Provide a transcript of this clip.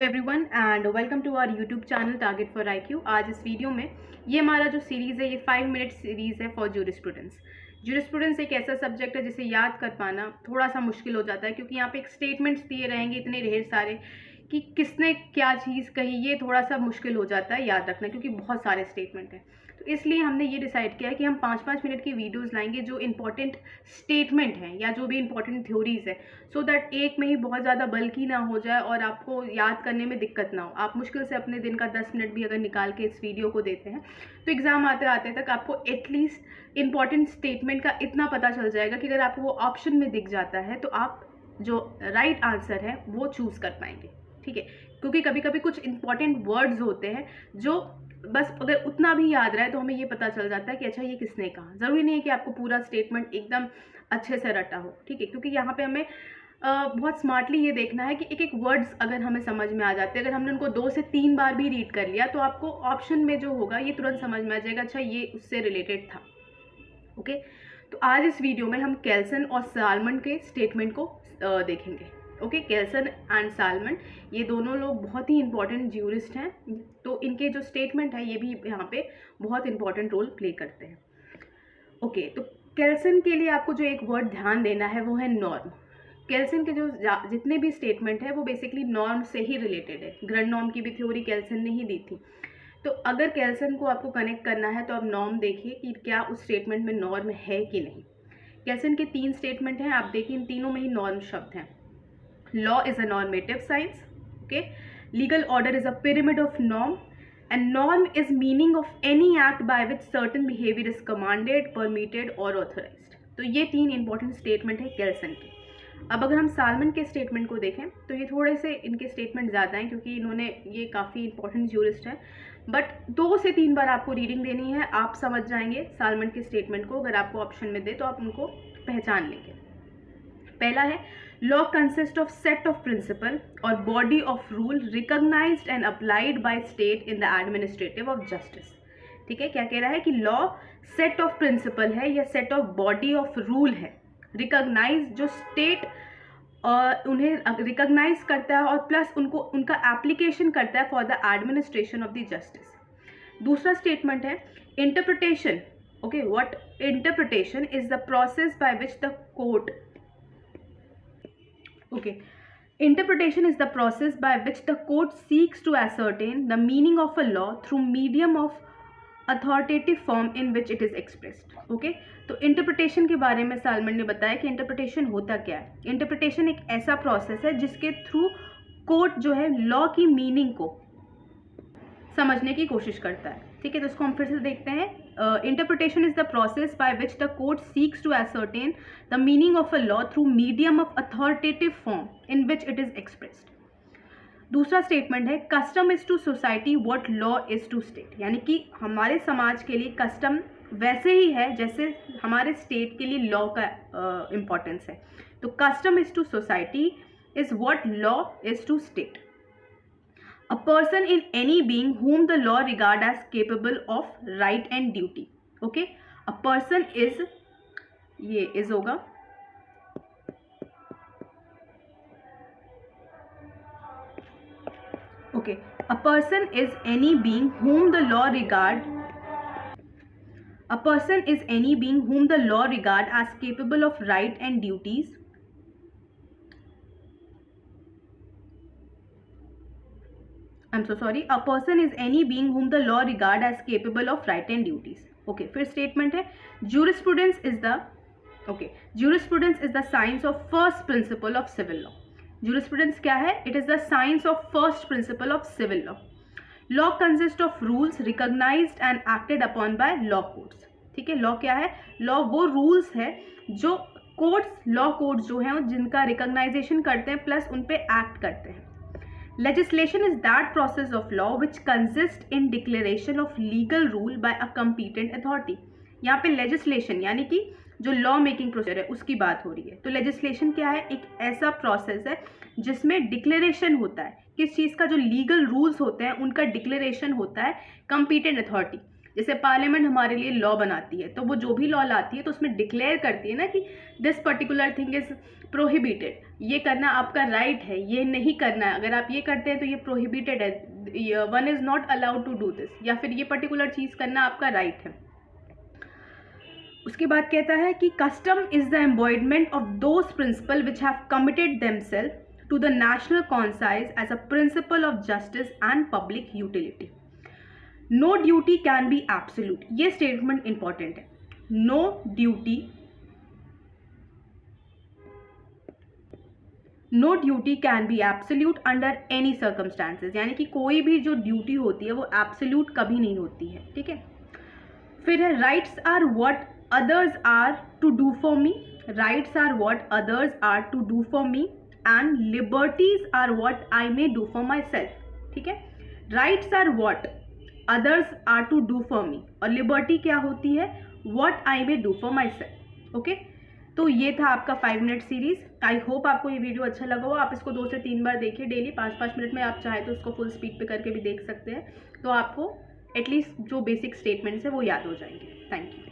Everyone and welcome to our YouTube channel target for IQ. आज इस video में ये हमारा जो सीरीज़ है ये 5 मिनट सीरीज़ है फॉर जूरिस्प्रूडेंस। जूरिस्प्रूडेंस एक ऐसा सब्जेक्ट है जिसे याद कर पाना थोड़ा सा मुश्किल हो जाता है, क्योंकि यहाँ पे एक स्टेटमेंट्स दिए रहेंगे इतने ढेर सारे कि किसने क्या चीज़ कही, ये थोड़ा सा मुश्किल हो जाता है याद रखना, क्योंकि बहुत सारे स्टेटमेंट हैं। तो इसलिए हमने ये डिसाइड किया है कि हम 5-5 मिनट की वीडियोस लाएंगे जो इंपॉर्टेंट स्टेटमेंट हैं या जो भी इंपॉर्टेंट थ्योरीज है, सो दैट एक में ही बहुत ज़्यादा बल्कि ना हो जाए और आपको याद करने में दिक्कत ना हो। आप मुश्किल से अपने दिन का 10 मिनट भी अगर निकाल के इस वीडियो को देते हैं तो एग्ज़ाम आते आते तक आपको एटलीस्ट इंपॉर्टेंट स्टेटमेंट का इतना पता चल जाएगा कि अगर आपको वो ऑप्शन में दिख जाता है तो आप जो राइट आंसर है वो चूज़ कर पाएंगे। ठीक है, क्योंकि कभी कभी कुछ इंपॉर्टेंट वर्ड्स होते हैं जो बस अगर उतना भी याद रहा है तो हमें ये पता चल जाता है कि अच्छा ये किसने कहा। ज़रूरी नहीं है कि आपको पूरा स्टेटमेंट एकदम अच्छे से रटा हो। ठीक है, क्योंकि यहाँ पे हमें बहुत स्मार्टली ये देखना है कि एक एक वर्ड्स अगर हमें समझ में आ जाते हैं, अगर हमने उनको 2 से 3 बार भी रीड कर लिया तो आपको ऑप्शन में जो होगा ये तुरंत समझ में आ जाएगा, अच्छा ये उससे रिलेटेड था। ओके, तो आज इस वीडियो में हम केल्सन और सालमन के स्टेटमेंट को देखेंगे। ओके, केल्सन एंड सालमन ये दोनों लोग बहुत ही इंपॉर्टेंट ज्यूरिस्ट हैं, तो इनके जो स्टेटमेंट है ये भी यहाँ पे बहुत इंपॉर्टेंट रोल प्ले करते हैं। ओके, तो केल्सन के लिए आपको जो एक वर्ड ध्यान देना है वो है नॉर्म। केल्सन के जो जितने भी स्टेटमेंट है वो बेसिकली नॉर्म से ही रिलेटेड है। ग्रैंड नॉर्म की भी थ्योरी केल्सन ने ही दी थी। तो अगर केल्सन को आपको कनेक्ट करना है तो आप नॉर्म देखिए कि क्या उस स्टेटमेंट में नॉर्म है कि नहीं। केल्सन के 3 स्टेटमेंट हैं, आप देखिए इन तीनों में ही नॉर्म शब्द हैं। Law is a normative science, okay, legal order is a pyramid of norm, and norm is meaning of any act by which certain behaviour is commanded, permitted और ऑथराइज्ड। तो ये 3 इंपॉर्टेंट स्टेटमेंट है केल्सन के। अब अगर हम सालमन के statement को देखें तो ये थोड़े से इनके स्टेटमेंट ज़्यादा हैं, क्योंकि इन्होंने ये काफ़ी इंपॉर्टेंट ज्यूरिस्ट है, बट 2 से 3 बार आपको रीडिंग देनी है, आप समझ जाएंगे सालमन के स्टेटमेंट को। अगर आपको ऑप्शन में दे तो आप उनको पहचान लेंगे। पहला है, law consist of set of principle और body of rule recognized and applied by state in the administrative of justice. ठीक है, क्या कह रहा है कि लॉ सेट ऑफ प्रिंसिपल है या set of body of rule है, रिकॉग्नाइज जो स्टेट उन्हें रिकॉग्नाइज करता है और प्लस उनको उनका एप्लीकेशन करता है for the administration of the justice. दूसरा स्टेटमेंट है interpretation. Okay, what interpretation is the process by which the court, okay, interpretation is the process by which the court seeks to ascertain the meaning of a law through medium of authoritative form in which it is expressed. okay, तो interpretation के बारे में salmon ने बताया कि interpretation होता क्या है। इंटरप्रिटेशन एक ऐसा प्रोसेस है जिसके थ्रू कोर्ट जो है लॉ की मीनिंग को समझने की कोशिश करता है। ठीक है, तो इसको हम फिर से देखते हैं। Interpretation is the process by which the court seeks to ascertain the meaning of a law through medium of authoritative form in which it is expressed. दूसरा स्टेटमेंट है custom is to society what law is to state, यानी कि हमारे समाज के लिए custom वैसे ही है जैसे हमारे स्टेट के लिए लॉ का इम्पोर्टेंस है। तो custom is to society is what law is to state. A person in any being whom the law regard as capable of right and duty. Okay, a person is, ये is होगा, okay, a person is any being whom the law regard, a person is any being whom the law regard as capable of right and duties, I'm so sorry, a person is any being whom the law regard as capable of right and duties. Okay, फिर statement है jurisprudence is the, okay, jurisprudence is the science of first principle of civil law. jurisprudence क्या है? It is the science of first principle of civil law. law consists of rules recognized and acted upon by law courts. ठीक है, law क्या है? law वो rules है जो courts, law courts जो हैं जिनका recognition करते हैं प्लस उन पे act करते हैं। Legislation is that process of law which consists in declaration of legal rule by a competent authority. यहाँ पे legislation यानी कि जो law making procedure है उसकी बात हो रही है। तो legislation क्या है? एक ऐसा process है जिसमें declaration होता है, किस चीज़ का, जो legal rules होते हैं उनका declaration होता है competent authority। जैसे पार्लियामेंट हमारे लिए लॉ बनाती है, तो वो जो भी लॉ लाती है तो उसमें डिक्लेयर करती है ना कि this particular thing is prohibited, ये करना आपका राइट है, ये नहीं करना है, अगर आप ये करते हैं तो ये प्रोहिबिटेड है, one is not allowed to do this, या फिर ये पर्टिकुलर चीज़ करना आपका राइट है। उसके बाद कहता है कि custom is the embodiment of those principle which have committed themselves to the national concise as a principle of justice and public utility. No duty can be absolute, ये स्टेटमेंट इंपॉर्टेंट है। No duty can be absolute under any circumstances, यानी कि कोई भी जो duty होती है वो एब्सोल्यूट कभी नहीं होती है, ठीक है। फिर है rights are what others are to do for me, rights are what others are to do for me and liberties are what I may do for myself, ठीक है। rights are what others are to do for me और liberty क्या होती है, what I may do for myself, okay. तो ये था आपका 5 मिनट सीरीज। आई होप आपको ये वीडियो अच्छा लगा हो। आप इसको 2 से 3 बार देखिए डेली, 5-5 मिनट में। आप चाहे तो उसको फुल स्पीड पे करके भी देख सकते हैं, तो आपको एटलीस्ट जो बेसिक स्टेटमेंट्स है वो याद हो जाएंगे। Thank you.